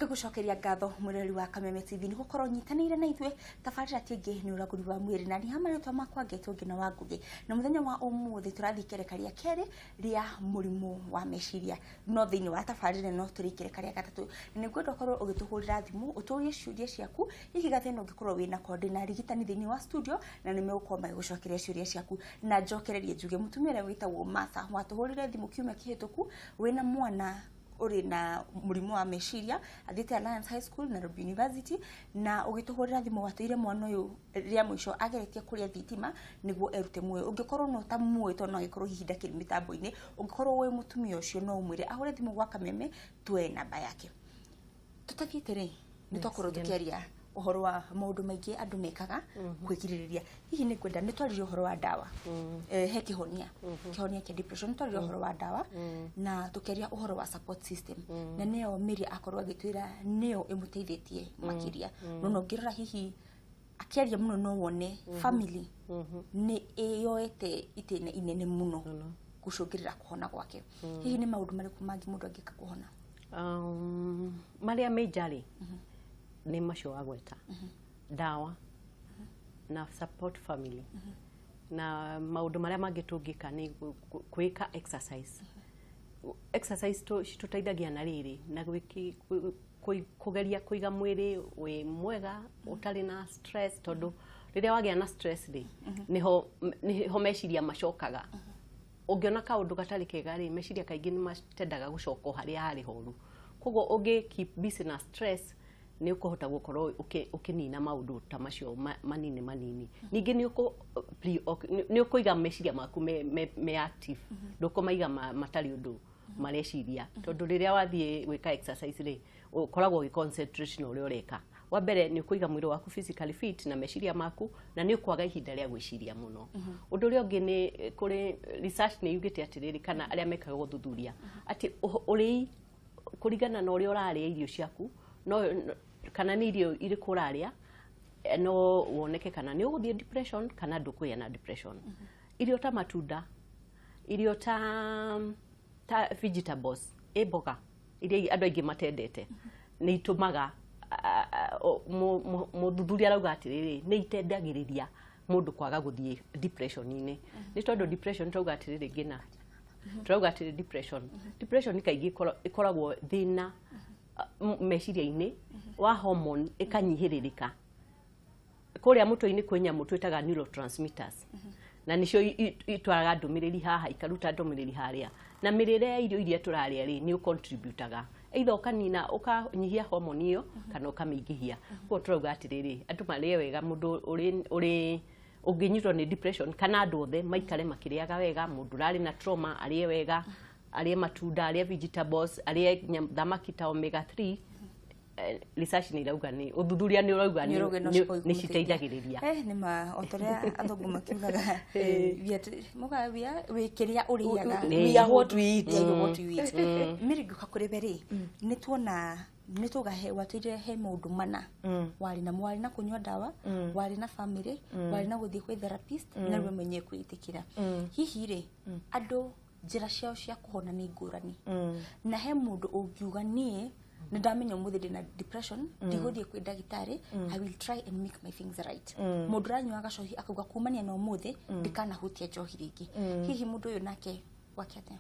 Tugucokeria ngatho mwireri wa Kameme TV ni gukorwo nyitanire na ithuĩ tabarĩra tingi ni Uraguri wa Mwiri na ni hamaritwa makwa ngetwo ngina wa ngugi na muthenya wa umuthi turathikereria keri ria murimu wa meciiria no thiini wa tabarĩra no turikereria gatatu ni ngwenda ukorwo ugituhurira thimu uturie ciuria ciaku iki gathina ungikorwo wina kondi na rigitani thiini wa studio na ni megukoma gucokeria ciuria ciaku na njokererie njuge mutumia witagwo Martha watuhurire thimu kiumia kihituku wina mwana uri na murimu wa meciiria athite Alliance High School Nairobi University na ugituhurira thimu watuire mwana uyu ria mwisho ageretie kuria thitima niguo erute muoyo ungikorwo no ta muoyo to no gikorwo hihinda kiri mitambo-ini ungikorwo we mutumia ucio no umwire ahure thimu gwa Kameme tue namba yake tutathiete ri ni twakorwo tukiaria uhoro wa maundu maingi andu mekaga kwigiriria hihi ni kwenda ni twarire uhoro wa dawa he kihonia kia depression twarire uhoro wa dawa na tukeria uhoro wa support system na neo Mirimu akorwo agitwira neo imuteithitie makiria no ngirira hihi akiaria muno no wone family ni yoete itene inene muno gucungirira kuhona gwake hihi ni maundu mariku mangi mundu angika kuhona maria majorly ni macio agweta dawa na support family na maundu maria mangitungika ni kwika exercise to citutaithagia na riri na gwiki kugeria kuiga mwiri we mwega utari na stress tondu riria wagia na stress ri niho meciiria macokaga ungiona kaundu gatari kega ri meciiria kaingi ni matendaga gucoka haria hari horu koguo ungi keep busy na stress ni ukuhota gukorwo ukinina maundu ta macio manini ningi ni ukuiga meciiria maku me active ndukumaiga matari undu mareciria tondu riria wathie gwika exercise ri ukoragwo gi concentration uri ureka wa mbere ni ukuiga mwiri waku physically fit na meciiria maku na ni ukwaga ihinda ria gwiciria muno undu uri ungi ni kuri research ni yugite atiriri kana aria mekaga guthuthuria ati uri kurigana na uri uraria irio ciaku no kana ni irio iri kuraria no woneke kana ni uguthie depression kana ndukuya na depression irio ta matunda irio ta vegetables eboga iria andu aingi matendete ni itumaga muthuthuria rauga atiriri ni itendagiriria mundu kwaga guthie depression-ini ni tondu depression rauga atiriri ngina rauga atiriri depression kaingi ikoragwo thina meciiria-ini wa hormone ikanyihiririka kuria mutwe-ini kwenya mutwe taga neurotransmitters na nicio itwaraga ndumiriri haha ikaruta ndumiriri haria na mirire ya irio iria turaria ri ni ucontributaga either ukanina ukanyihia hormone iyo kana ukamingihia ko turauga atiriri andu marie wega mundu uri unginyitwo ni depression kana andu othe maikare makiriaga wega mundu rari na trauma arie wega arie matunda arie vegetables arie thamaki ta omega 3 research ni rauga ni uthuthuria ni urauga ni citeithagiriria ni ma otoria athungu makiugaga mugabia wikiria uriaga we are what we eat Mirimu kakuriberi ni tuona ni tugahe watire he maundu mana wari na kunywa dawa wari na family wari na guthie kwa therapist na rwe menye kwitikira hihi ri andu njira ciao cia kuhona ni ngurani na he mundu ungiuga nie na ndamenya muthi na depression ndiguthie kwa ndagitari I will try and make my things right mundu ranyuaga cohi akauga kumania na muthi ndikana hutia njohi ringi hihi mundu uyu nake wakiate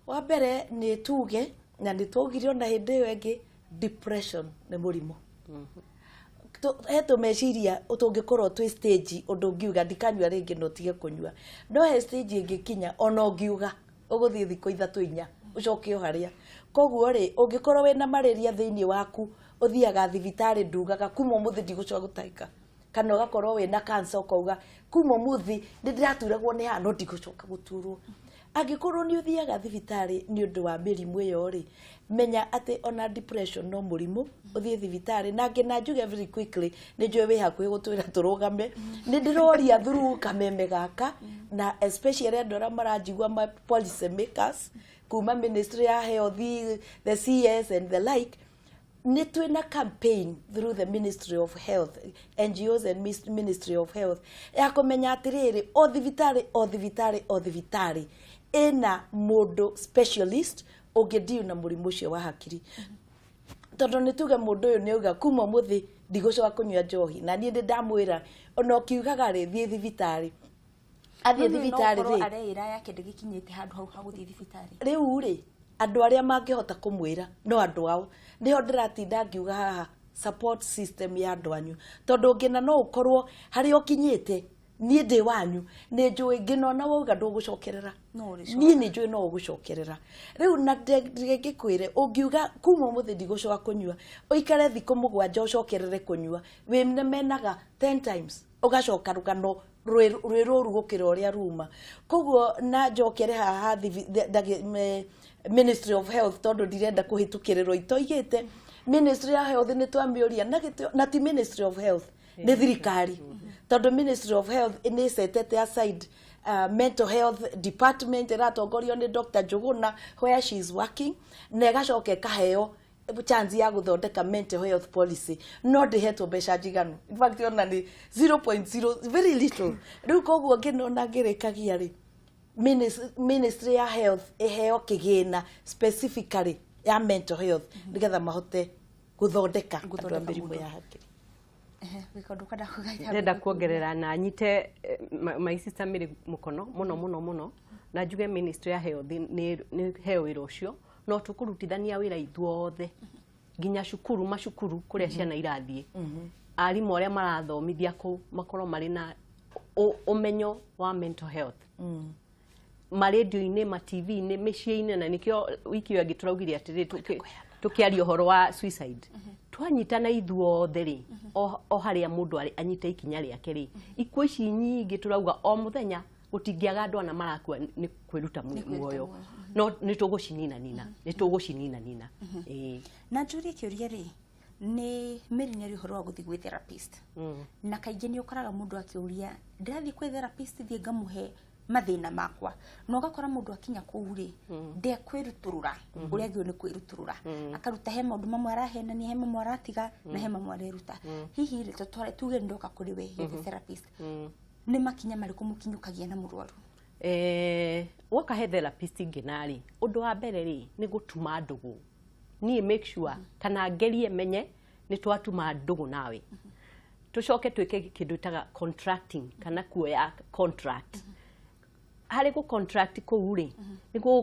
wa mbere ni tuge na ni tugirio na hindi iyo ingi depression ni murimu heto meciiria utungikorwo twi stage undu ngiuga ndikanyua ringi no tige kunyua no he stage ingikinya ona ngiuga uguthie thiko 3-4 ucoke haria koguo ri ungikorwo wina malaria thiini waku uthiaga thibitari ndugaga kuma muthi ndigucoka gutaika kana ugakorwo wina cancer ukauga kuma muthi ndiraturagwo ni hano ndigucoka guturwo angikorwo ni uthiaga thibitari ni undu wa mirimu iyo ri menya ati ona depression no murimu uthie thibitari na ngina njuge very quickly ni njue wi hakuhi gutwira turugame ni ndiroria through Kameme gaka na especially andu aria maranjigua ma policy makers kuma ministry ya health the CS and the like ni twina campaign through the Ministry of Health NGOs and Ministry of Health ya kumenya atiriri o thibitari ina mundu specialist ungidiu na murimu ucio wa hakiri tondu ni tuge mundu uyu ni auga kuma muthi ndigũcoka kũnyua njohi na niĩ ndamwĩra ona ũkiugaga rĩ thiĩ thibitari athiĩ thibitari rĩ areira yake ndĩgikinyĩte handũ hau ha gũthiĩ thibitari rĩu rĩ andũ arĩa mangĩhota kũmwĩra no andũ ao nĩho ndĩratinda ngiuga haha support system ya andũ anyu tondu ngina no ũkorwo harĩa ũkinyĩte niĩ ndĩ wanyu nĩ njũĩ ngina ona wauga ndũgũcokerera niĩ nĩ njũĩ no ũgũcokerera rĩu na ngĩkwĩre ũngiuga kuma mũthĩ ndigũcoka kũnyua ũikare thikũ mũgwanja ũcokerere kũnyua wĩmenaga 10 times ũgacoka rũgano rwĩ rũru gũkĩra ũrĩa ruma koguo na njokere haha Ministry of Health tondu ndirenda kũhĩtũkĩrĩrwo itoigĩte Ministry of Health nĩ twamĩũria na ti Ministry of Health nĩ thirikari tondu Ministry of Health nĩ setete aside mental health department ĩratongorio nĩ Dr. Njuguna where she is working na ĩgacoka ĩkaheo chance ya gũthondeka mental health policy no ndĩhetwo mbeca njiganu in fact ona nĩ 0.0 very little rĩu koguo ngĩnona ngĩrĩkagia rĩ Ministry ya Health ĩheo kĩgĩna specifically ya mental health nĩgetha mahote gũthondeka andũ a mĩrimũ ya hakiri ndenda kuongerera na nyite my sister Mirimu mukono muno na njuge Ministry ya Health nĩ heo wĩra ũcio no tũkũrutithania wĩra ithuothe nginya macukuru kũrĩa ciana irathiĩ arimũ arĩa marathomithia kũu makorwo marĩ na ũmenyo wa mental health maredio-inĩ TV-inĩ mĩciĩ-inĩ na nĩkĩo wiki ĩyo tũraugire atĩrĩ tukiaria ũhoro wa suicide twanyitana ithuothe rĩ o harĩa mũndũ arĩ anyite ikinya rĩake rĩ ikuũ ici nyingĩ turauga o mũthenya gũtingĩaga andũ ana marakua nĩ kwĩruta muoyo no nĩ tũgũcininanina na njũrie kĩũria rĩ nĩ mĩri ũhoro wa gũthiĩ gwĩ therapist na kaingĩ nĩ ũkoraga mũndũ akĩũria ndĩrathiĩ kwĩ therapist thiĩ ngamũhe mathĩna makwa no gakora mũndũ akinya kũu rĩ ndekwĩrutũrũra ũrĩa agĩrĩirwo nĩ kwĩrutũrũra akaruta he maũndũ mamwe arahenania he mamwe aratiga na he mamwe areruta hihi rĩ tuge ndoka kũrĩ we therapist nĩ makinya marĩkũ mũkinyũkagia na mũrwaru woka he therapist ngĩnarĩ ũndũ wa mbere rĩ nĩ gũtuma ndũgũ niĩ make sure kana ngerie menye nĩ twatuma ndũgũ nawe tucoke twĩke kĩndũ ĩtaga contracting kana kuoya contract harĩ gũ contract kũu rĩ nĩguo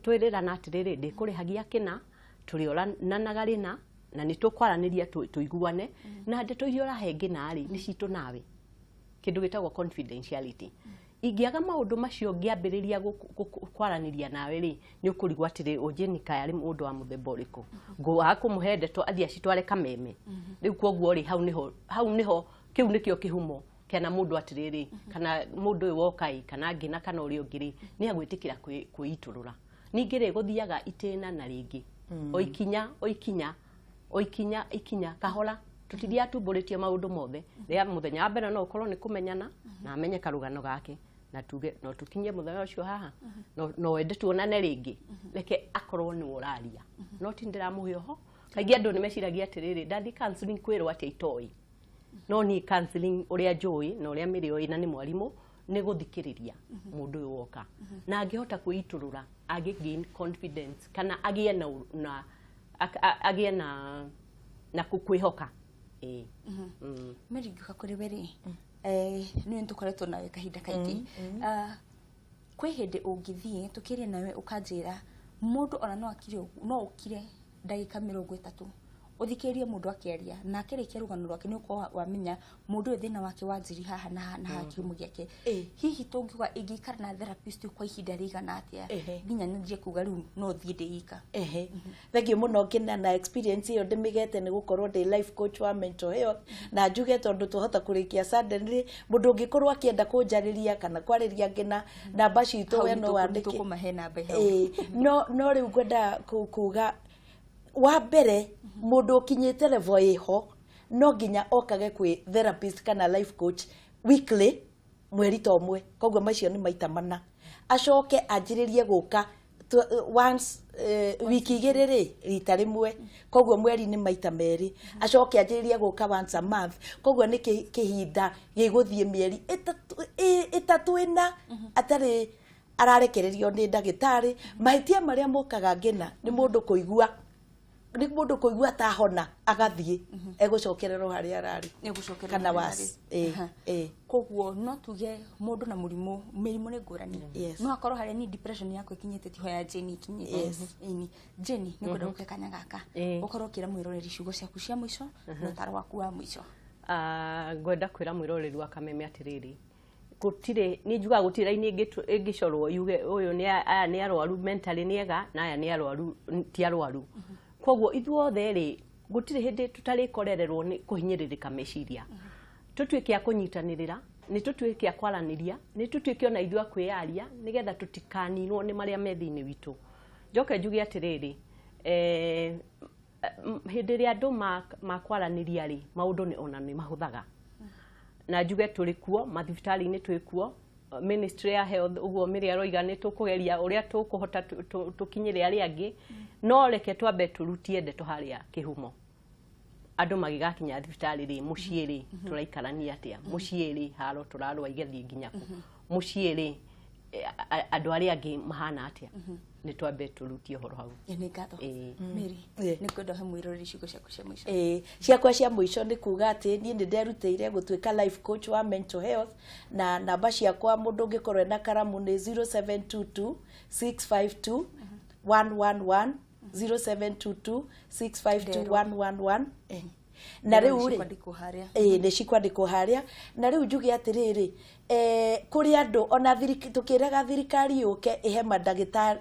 twĩrĩrana atĩrĩrĩ ndĩkũrĩhagia kĩna tũrĩonanaga rĩna na nĩ tũkwaranĩria tũiguane na ndeto iria ũrahe ngĩna rĩ nĩ citũ nawe kĩndũ gĩtagwo confidentiality ingĩaga maũndũ macio ngĩambĩrĩria kwaranĩria nawe rĩ nĩ ũkũrigwo atĩrĩ ũnjĩnika yarĩ mũndũ wa mũthemba ũrĩkũ ngũaga kũmũhe ndeto athiĩ acitware Kameme rĩu koguo rĩ hau nĩho kĩu nĩkĩo kĩhumo kana mũndũ atĩrĩrĩ kana mũndũ ũyũ wokai kana ngĩna kana ũrĩa ũngĩ rĩ nĩ agwĩtĩkĩra kwĩitũrũra ningĩ rĩ gũthiaga itĩna na rĩngĩ oikinya kahora tutithia tumbũrĩtie maũndũ mothe rĩa mũthenya wa mbere no ũkorwo nĩ kũmenyana na amenye karũgano gake na tuge no tukinye mũthenya ũcio haha no wende tuonane rĩngĩ reke akorwo nĩ ũraria no ti ndĩramũhe oho kaingĩ andũ nĩ meciragia atĩrĩrĩ ndathi counseling kwĩrwo atĩ itoĩ no ni counseling ũrĩa njũĩ na ũrĩa mĩrĩ oĩ na nĩ mwarimũ nĩ gũthikĩrĩria mũndũ ũyũ woka na angĩhota kwĩitũrũra gain confidence kana agĩe na kwĩhoka Mĩri ngĩũka kũrĩ we rĩ nĩ tũkoretwo nawe kahinda kaingĩ kwĩ hĩndĩ ũngĩthiĩ tũkĩria nawe ũkanjĩra mũndũ ona no ũkire ndagĩka 30 uthikĩrie mũndũ akĩaria na akĩrĩkia rũgano rwake nĩ ũkorwo wamenya mũndũ ũyũ thĩna wake wanjiri haha na haha kiumu gĩake hihi tũngiuga ingĩikara na therapist kwa ihinda rĩigana atĩa nginya nĩnjie kuga rĩu no thiĩ ndĩika thengiũ mũno ngĩna na experience ĩyo ndĩmĩgete nĩ gũkorwo ndĩ life coach wa mental health na njuge tondũ tũhota kũrĩkia suddenly mũndũ ũngĩkorwo akĩenda kũnjarĩria kana kwarĩria ngĩna namba citũ we no wandĩke tũkũmahe namba no rĩu ngwenda kuga wa mbere mũndũ ũkinyĩte level ĩho no nginya okage kwĩ therapist kana life coach weekly mweri ta ũmwe koguo macio nĩ maita mana acoke anjĩrĩrie gũka once wiki igĩrĩ rĩ rita rĩmwe koguo mweri nĩ maita merĩ acoke anjĩrĩrie gũka once a month koguo nĩ kĩhinda gĩgũthiĩ mĩeri ĩtatũ ĩna atarĩ ararekererio nĩ ndagĩtarĩ mahĩtia marĩa mokaga ngĩna nĩ mũndũ kũigua ni mundu kuigua ta hona agathie egucokererwo haria arari kana was koguo no tuge mundu na murimu mirimu ni ngurani no akorwo haria ni depression yako ikinyite tiho ya jeni ikinyite jeni ni kwenda gukekanya gaka ukorwo kira mwiroreri ciugo ciaku cia mwico no taro waku wa mwico ngwenda kwira mwiroreri wa Kameme atiriri gutire ni njuga gutira ini ingicorwo yuge uyu ni aya ni arwaru mentally niega na aya ni arwaru ti arwaru koguo ithuothe ri gutire hindi tutari korererwo ni kuhinyiririka meciiria tutuike a kunyitanirira ni tutuike a kwaraniria ni tutuike ona ithua kwiaria nigetha tutikaninwo ni maria methini witu njoke njuge atiriri hindi ria andu makwaraniria ri maundu ni ona ni mahuthaga na njuge turi kuo mathibitari ni turi kuo ministry ya health uguo miri aroiga ni tukugeria uria tukuhota tukinyire ari angi no reke twambe turutie ndeto haria kihumo andu magigakinya thibitari ri mucii ri turaikarania atia mucii ri haro turarwa igethi nginya ku mucii ri andu ari angi mahana atia ni twambe turutie horo hau ni ngatho Miri ni kwenda he mwiroreri ciugo ciaku cia mwico ciakwa cia mwico ni kuga ati ni nderutire gutuika life coach wa mental health na namba ciakwa mundu ngikorwo na karamu ni 0722 652 111 0722 652 111 na riu ri ni cikwandikwo haria na riu njuge atiriri kuri andu ona tukiraga thirikari yuke ihe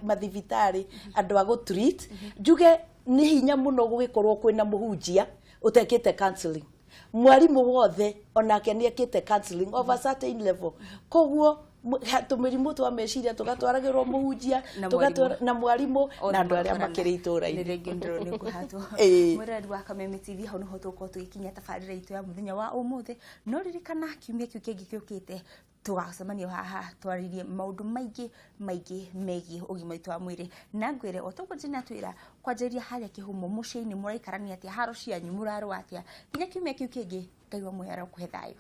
mathibitari andu ago treat njuge ni hinya muno gugikorwo kwina muhunjia utekite counseling mwarimu wothe onake ni ekite counseling of a certain level koguo tumirimu twa meciria tugatwaragirwo muhunjia tugatwara na mwarimu na andu aria makiri itura-ini rege ndro ni kuhatwo mwiroreri wa Kameme TV hau no tuko tugikinya tabarira itu ya muthenya wa umuthi no ririkana kiumia kiu kingi kiukite tugacemania haha twaririe maundu maingi megi ugima witu wa mwiri na ngwire otuko jina twira kwanjiria haria kihumo mucii-ini muraikarania atia haro cianyu murarwa atia kinya kiumia kiu kingi ngaiwa mwera kuhe thayo.